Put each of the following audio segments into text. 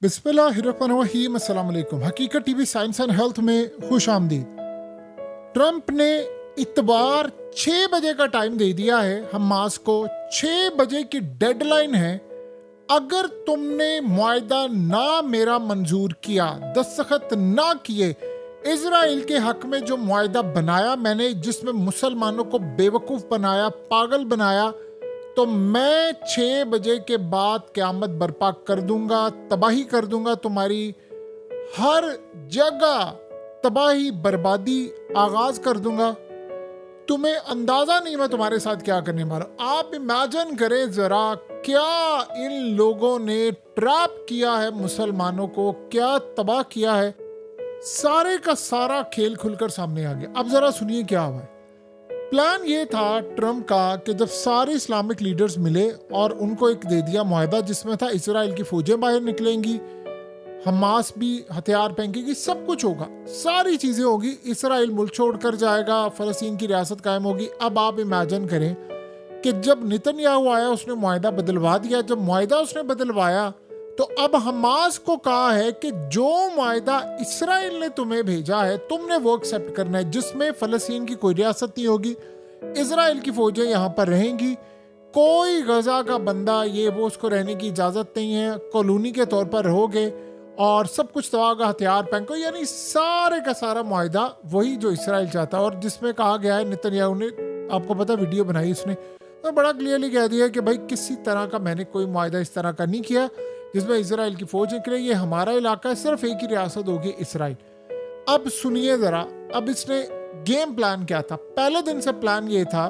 बिस्मिल्लाहिर्रहमानिर्रहीम। अस्सलाम वालेकुम। हकीकत टीवी साइंस एंड हेल्थ में खुश आमदीद। ट्रंप ने इतवार 6 बजे का टाइम दे दिया है हमास को। 6 बजे की डेडलाइन है। अगर तुमने मुआहदा ना मेरा मंजूर किया, दस्तखत ना किए, इजराइल के हक में जो मुआहदा बनाया मैंने, जिसमें मुसलमानों को बेवकूफ़ बनाया, पागल बनाया, तो मैं 6 बजे के बाद क़यामत बर्पा कर दूंगा, तबाही कर दूंगा। तुम्हारी हर जगह तबाही, बर्बादी आगाज कर दूंगा। तुम्हें अंदाजा नहीं मैं तुम्हारे साथ क्या करने वाला। आप इमेजिन करें जरा, क्या इन लोगों ने ट्रैप किया है मुसलमानों को, क्या तबाह किया है। सारे का सारा खेल खुलकर सामने आ गया। अब जरा सुनिए क्या हुआ है। प्लान ये था ट्रंप का कि जब सारे इस्लामिक लीडर्स मिले और उनको एक दे दिया मुआहदा, जिसमें था इसराइल की फौजें बाहर निकलेंगी, हमास भी हथियार फेंकेगी, सब कुछ होगा, सारी चीज़ें होगी, इसराइल मुल्क छोड़कर जाएगा, फ़लस्तीन की रियासत कायम होगी। अब आप इमेजिन करें कि जब नेतन्याहू आया उसने मुआहदा बदलवा दिया। जब मुआहदा उसने बदलवाया तो अब हमास को कहा है कि जो मुआहदा इसराइल ने तुम्हें भेजा है तुमने वो एक्सेप्ट करना है, जिसमें फ़लस्तीन की कोई रियासत नहीं होगी, इसराइल की फौजें यहाँ पर रहेंगी, कोई गजा का बंदा ये वो उसको रहने की इजाज़त नहीं है, कॉलोनी के तौर पर रहोगे और सब कुछ तबाह का, हथियार फेंको। यानी सारे का सारा मुआहदा वही जो इसराइल चाहता है। और जिसमें कहा गया है, नेतन्याहू ने, आपको पता वीडियो बनाई उसने, तो बड़ा क्लियरली कह दिया कि भाई किसी तरह का मैंने कोई मुआहदा इस तरह का नहीं किया जिसमें इसराइल की फौज निकले, ये हमारा इलाका है, सिर्फ एक ही रियासत होगी, इसराइल। अब सुनिए ज़रा, अब इसने गेम प्लान क्या था। पहले दिन से प्लान ये था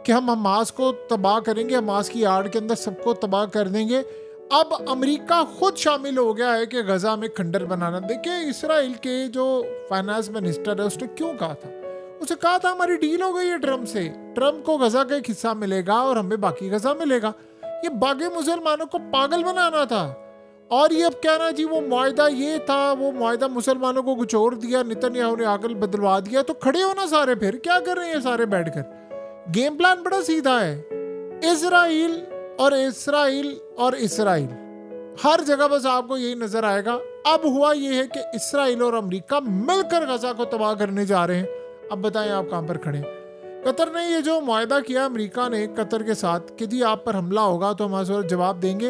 कि हम हमास को तबाह करेंगे, हमास की आड़ के अंदर सबको तबाह कर देंगे। अब अमेरिका खुद शामिल हो गया है कि गजा में खंडर बनाना। देखिए, इसराइल के जो फाइनेंस मिनिस्टर है उसने क्यों कहा था, उसे कहा था हमारी डील हो गई है ट्रंप से, ट्रंप को गजा का एक हिस्सा मिलेगा और हमें बाकी गजा मिलेगा। ये बाकी मुसलमानों को पागल बनाना था। और ये अब कहना जी वो मुआहदा ये था, वो मुआहदा मुसलमानों को कुछ और दिया, नेतन्याहू ने आकर बदलवा दिया। तो खड़े हो ना सारे, फिर क्या कर रहे हैं सारे बैठकर। गेम प्लान बड़ा सीधा है। इजराइल और इसराइल और इसराइल, हर जगह बस आपको यही नजर आएगा। अब हुआ ये है कि इसराइल और अमेरिका मिलकर गजा को तबाह करने जा रहे हैं। अब बताएं आप कहां पर खड़े। कतर ने ये जो मुआहदा किया अमेरिका ने कतर के साथ कि जी आप पर हमला होगा तो हम हमारे जवाब देंगे,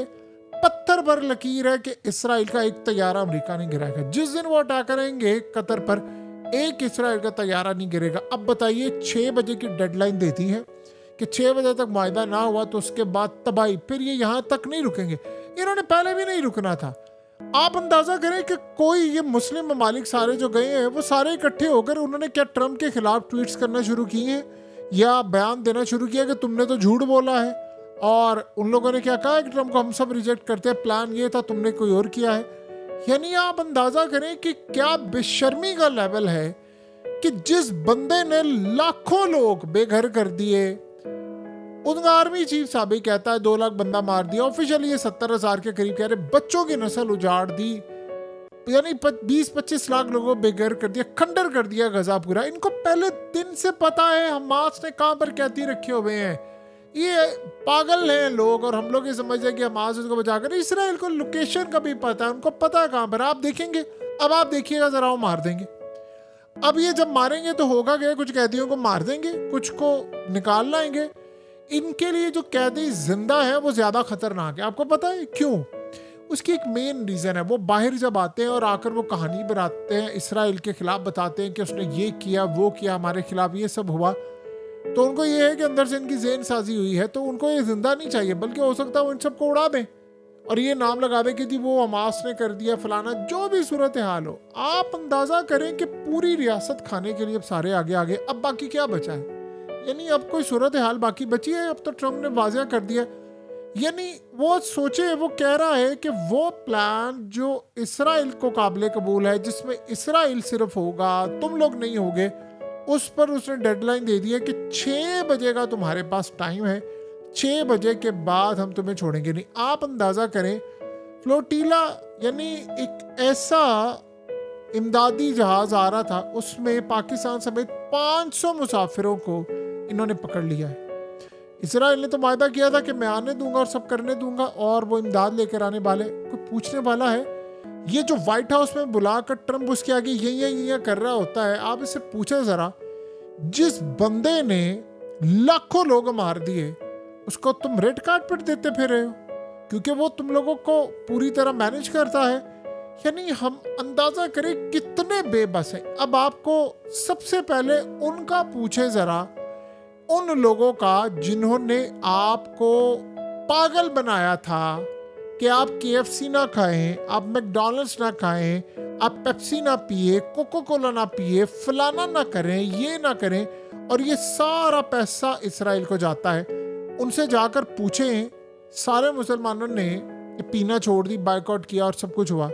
पत्थर पर लकीर है कि इसराइल का एक तैयारा अमेरिका नहीं गिराएगा। जिस दिन वो अटैक करेंगे कतर पर, एक इसराइल का तैयारा नहीं गिरेगा। अब बताइए, 6 बजे की डेडलाइन देती है कि 6 बजे तक मुआहदा ना हुआ तो उसके बाद तबाही। फिर ये यहाँ तक नहीं रुकेंगे, इन्होंने पहले भी नहीं रुकना था। आप अंदाजा करें कि कोई ये मुस्लिम ममालिक सारे जो गए हैं वो सारे इकट्ठे होकर उन्होंने क्या ट्रंप के खिलाफ ट्वीट्स करना शुरू किए हैं या बयान देना शुरू किया कि तुमने तो झूठ बोला है। और उन लोगों ने क्या कहा कि ट्रंप को हम सब रिजेक्ट करते हैं, प्लान ये था, तुमने कोई और किया है। यानी आप अंदाजा करें कि क्या बेशर्मी का लेवल है कि जिस बंदे ने लाखों लोग बेघर कर दिए, उनका आर्मी चीफ साहब ही कहता है 2 लाख बंदा मार दिया, ऑफिशियली ये 70,000 के करीब कह रहे, बच्चों की नस्ल उजाड़ दी, यानी 20-25 लाख लोगों को बेघर कर दिया, खंडर कर दिया गजा पूरा। इनको पहले दिन से पता है हमास ने कहां पर कैदी रखे हुए हैं। ये पागल हैं लोग, और हम लोग ये समझ हैं कि हमास उसको बचा कर। इसराइल को लोकेशन का भी पता है, उनको पता है कहां पर। आप देखेंगे, अब आप देखिएगा जरा, वो मार देंगे। अब ये जब मारेंगे तो होगा क्या, कुछ कैदियों को मार देंगे, कुछ को निकाल लाएंगे। इनके लिए जो कैदी जिंदा है वो ज्यादा खतरनाक है। आपको पता है क्यों? उसकी एक मेन रीजन है, वो बाहर जब आते हैं और आकर वो कहानी बनाते हैं, इसराइल के खिलाफ बताते हैं कि उसने ये किया वो किया, हमारे खिलाफ ये सब हुआ, तो उनको ये है कि अंदर से इनकी ज़हन साजी हुई है, तो उनको ये जिंदा नहीं चाहिए, बल्कि हो सकता है वो इन सबको उड़ा दें और ये नाम लगा दें कि जी वो हमास ने कर दिया फलाना। जो भी सूरत हाल हो, आप अंदाजा करें कि पूरी रियासत खाने के लिए अब सारे आगे आगे। अब बाकी क्या बचा है? यानी अब कोई सूरत हाल बाकी बची है? अब तो ट्रंप ने वाज़ेह कर दिया। यानी वो सोचे, वो कह रहा है कि वो प्लान जो इसराइल को काबिल कबूल है, जिसमें इसराइल सिर्फ होगा, तुम लोग नहीं होगे, उस पर उसने डेडलाइन दे दी है कि 6 बजे का तुम्हारे पास टाइम है, 6 बजे के बाद हम तुम्हें छोड़ेंगे नहीं। आप अंदाज़ा करें, फ्लोटीला यानी एक ऐसा इमदादी जहाज़ आ रहा था, उसमें पाकिस्तान समेत 500 मुसाफिरों को इन्होंने पकड़ लिया है। इसराइल ने तो वायदा किया था कि मैं आने दूंगा और सब करने दूंगा, और वो इमदाद लेकर आने वाले। कोई पूछने वाला है ये जो व्हाइट हाउस में बुलाकर ट्रम्प उसके आगे ये कर रहा होता है, आप इससे पूछे जरा, जिस बंदे ने लाखों लोग मार दिए उसको तुम रेड कार्ड पर देते फिर रहे हो क्योंकि वो तुम लोगों को पूरी तरह मैनेज करता है। यानी हम अंदाजा करें कितने बेबस हैं। अब आपको सबसे पहले उनका पूछे जरा, उन लोगों का जिन्होंने आपको पागल बनाया था कि आप KFC ना खाएं, आप मैकडॉनल्ड्स ना खाएं, आप पेप्सी ना पिए, कोको कोला ना पिए, फलाना ना करें, ये ना करें, और ये सारा पैसा इसराइल को जाता है। उनसे जाकर पूछें, सारे मुसलमानों ने पीना छोड़ दी, बायकॉट किया और सब कुछ हुआ,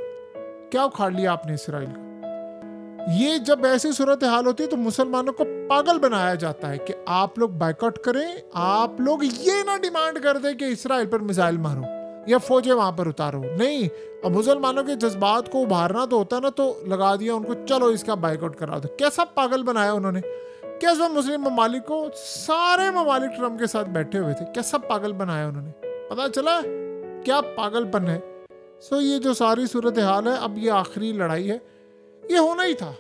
क्या उखाड़ लिया आपने इसराइल का? ये जब ऐसी सूरत हाल होती है तो मुसलमानों को पागल बनाया जाता है कि आप लोग बायकॉट करें, आप लोग ये ना डिमांड कर दें कि इसराइल पर मिसाइल मारो या फौजें वहां पर उतारो। नहीं, अब मुसलमानों के जज्बात को उभारना तो होता ना, तो लगा दिया उनको, चलो इसका बायकॉट करा दो। कैसा पागल बनाया उन्होंने, कैसा मुस्लिम ममालिक को, सारे ममालिक ट्रम्प के साथ बैठे हुए थे, कैसा पागल बनाया उन्होंने। पता चला क्या पागलपन है। सो ये जो सारी सूरत हाल है, अब ये आखिरी लड़ाई है, ये होना ही था।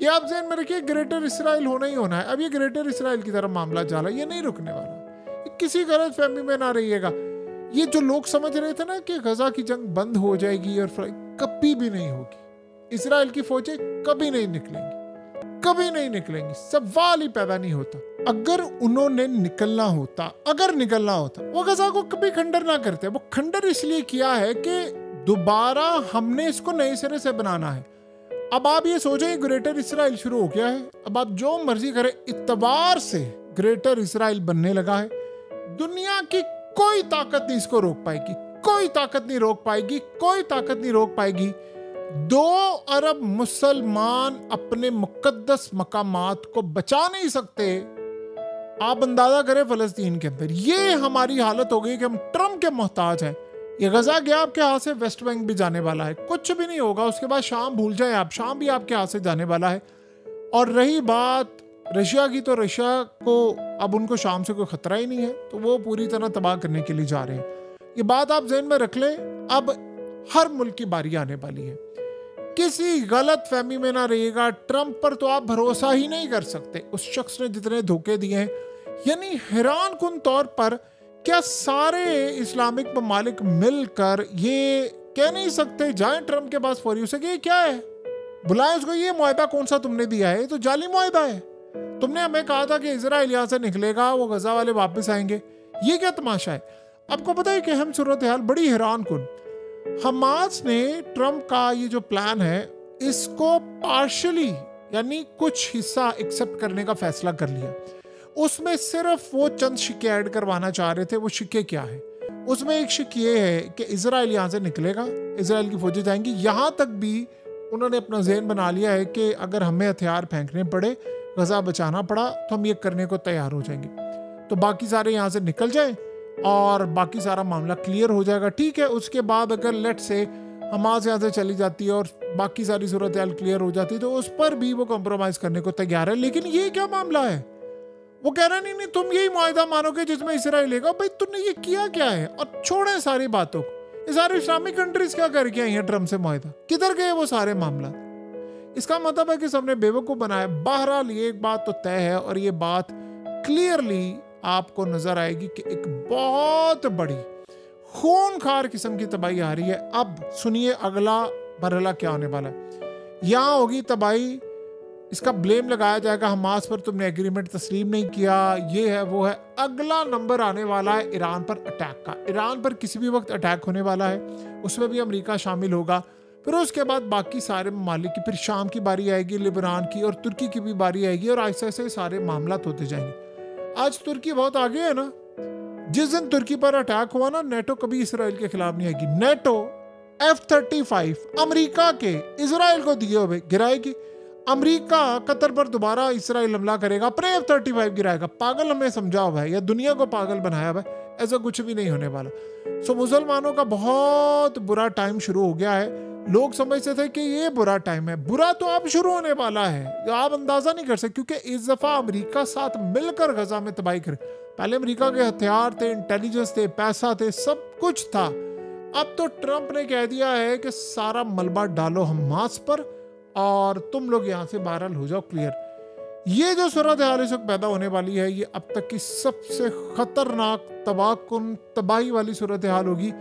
ये आप ज़हन में रखिए, ग्रेटर इसराइल होना ही होना है। अब ये ग्रेटर इसराइल की तरफ मामला जाला, ये नहीं रुकने वाला। किसी गलत फहमी में ना रहिएगा। ये जो लोग समझ रहे थे ना कि गजा की जंग बंद हो जाएगी, और कभी भी नहीं होगी। इसराइल की फौजें कभी नहीं निकलेंगी, कभी नहीं निकलेंगी, सवाल ही पैदा नहीं होता। अगर उन्होंने निकलना होता, वो गजा को कभी खंडर ना करते। वो खंडर इसलिए किया है कि दोबारा हमने इसको नए सिरे से बनाना है। अब आप ये सोचें, ग्रेटर इसराइल शुरू हो गया है, अब आप जो मर्जी करें, इतवार से ग्रेटर इसराइल बनने लगा है। दुनिया की कोई ताकत नहीं इसको रोक पाएगी, कोई ताकत नहीं रोक पाएगी, कोई ताकत नहीं रोक पाएगी। 2 अरब मुसलमान अपने मुकद्दस मकामात को बचा नहीं सकते। आप अंदाजा करें फलस्तीन के अंदर ये हमारी हालत हो गई कि हम ट्रम्प के मोहताज हैं। ये गजा गया आपके हाथ से, वेस्ट बैंक भी जाने वाला है, कुछ भी नहीं होगा। उसके बाद शाम भूल जाए आप, शाम भी आपके हाथ से जाने वाला है। और रही बात रशिया की, तो रशिया को अब उनको शाम से कोई खतरा ही नहीं है, तो वो पूरी तरह तबाह करने के लिए जा रहे हैं। ये बात आप ज़हन में रख लें। अब हर मुल्क की बारी आने वाली है, किसी गलत फहमी में ना रहिएगा। ट्रम्प पर तो आप भरोसा ही नहीं कर सकते, उस शख्स ने जितने धोखे दिए हैं। यानी हैरान कुन तौर पर क्या सारे इस्लामिक ममालिक मिलकर ये कह नहीं सकते, जाएं ट्रम्प के पास फौरी, उसे कि क्या है, बुलाएं उसको, ये मुआहदा कौन सा तुमने दिया है, ये तो जाली मुआहदा है। तुमने हमें कहा था कि इजराइल यहाँ से निकलेगा, वो गजा वाले वापस आएंगे, ये क्या तमाशा है। आपको पता है कि अहम सूरत हाल बड़ी हैरान कुन। हमास ने ट्रम्प का ये जो प्लान है, इसको पार्शली यानी कुछ हिस्सा एक्सेप्ट करने का फैसला कर लिया। उसमें सिर्फ वो चंद शिक्के ऐड करवाना चाह रहे थे। वो शिक्के क्या है? उसमें एक शिक ये है कि इजराइल यहाँ से निकलेगा, इजराइल की फौजें जाएंगी। यहाँ तक भी उन्होंने अपना ज़हन बना लिया है कि अगर हमें हथियार फेंकने पड़े, गजा बचाना पड़ा, तो हम ये करने को तैयार हो जाएंगे। तो बाकी सारे यहाँ से निकल जाएं और बाकी सारा मामला क्लियर हो जाएगा। ठीक है, उसके बाद अगर लेट से हमास यहाँ से चली जाती है और बाकी सारी सूरत हाल क्लियर हो जाती है, तो उस पर भी वो कॉम्प्रोमाइज करने को तैयार है। लेकिन ये क्या मामला है? वो कह रहा नहीं तुम यही मुआहदा मानोगे जिसमें इसराइल लेगा। भाई तुमने ये किया क्या है? और छोड़े सारी बातों को, ये सारे इस्लामिक कंट्रीज क्या करके आई हैं ट्रम्प से मुआहदा, किधर गए वो सारे मामला? इसका मतलब है कि सबने बेवकूफ बनाया। बहरहाल ये एक बात तो तय है और ये बात क्लियरली आपको नजर आएगी कि एक बहुत बड़ी खूनखार किस्म की तबाही आ रही है। अब सुनिए अगला मरहला क्या होने वाला है। यहाँ होगी तबाही, इसका ब्लेम लगाया जाएगा हमास पर, तुमने एग्रीमेंट तस्लीम नहीं किया, ये है वो है। अगला नंबर आने वाला है ईरान पर अटैक का। ईरान पर किसी भी वक्त अटैक होने वाला है, उसमें भी अमेरिका शामिल होगा। फिर उसके बाद बाकी सारे ममालिक की, फिर शाम की बारी आएगी, लिबनान की और तुर्की की भी बारी आएगी, और ऐसे ऐसे सारे मामला होते जाएंगे। आज तुर्की बहुत आगे है ना। जिस दिन तुर्की पर अटैक हुआ ना, नेटो कभी इसराइल के खिलाफ नहीं आएगी। नेटो F-35 अमेरिका के इसराइल को दिए हुए गिराएगी। अमेरिका कतर पर दोबारा इसराइल हमला करेगा, अपने F-35 गिराएगा। पागल हमें समझा हुआ है या दुनिया को पागल बनाया हुआ है? ऐसा कुछ भी नहीं होने वाला। सो मुसलमानों का बहुत बुरा टाइम शुरू हो गया है। लोग समझते थे कि ये बुरा टाइम है, बुरा तो अब शुरू होने वाला है, जो आप अंदाजा नहीं कर सकते, क्योंकि इस दफा अमेरिका साथ मिलकर गजा में तबाही करे। पहले अमेरिका के हथियार थे, इंटेलिजेंस थे, पैसा थे, सब कुछ था। अब तो ट्रंप ने कह दिया है कि सारा मलबा डालो हमास पर और तुम लोग यहाँ से बहरहाल हो जाओ क्लियर। ये जो सूरत हाल इस वक्त पैदा होने वाली है, ये अब तक की सबसे खतरनाक तबाहकुन तबाही वाली सूरत हाल होगी,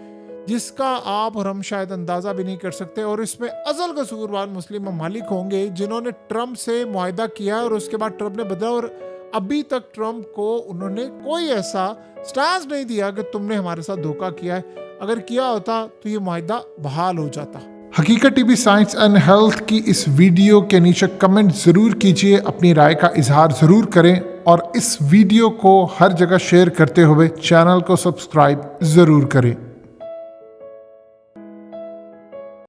जिसका आप और हम शायद अंदाजा भी नहीं कर सकते। और इसमें असल कसूरवार मुस्लिम ममालिक होंगे जिन्होंने ट्रंप से मुआहदा किया और उसके बाद ट्रंप ने बदला, और अभी तक ट्रंप को उन्होंने कोई ऐसा स्टांस नहीं दिया कि तुमने हमारे साथ धोखा किया है। अगर किया होता तो ये मुआहदा बहाल हो जाता। हकीकत टीवी साइंस एंड हेल्थ की इस वीडियो के नीचे कमेंट ज़रूर कीजिए, अपनी राय का इजहार ज़रूर करें और इस वीडियो को हर जगह शेयर करते हुए चैनल को सब्सक्राइब ज़रूर करें।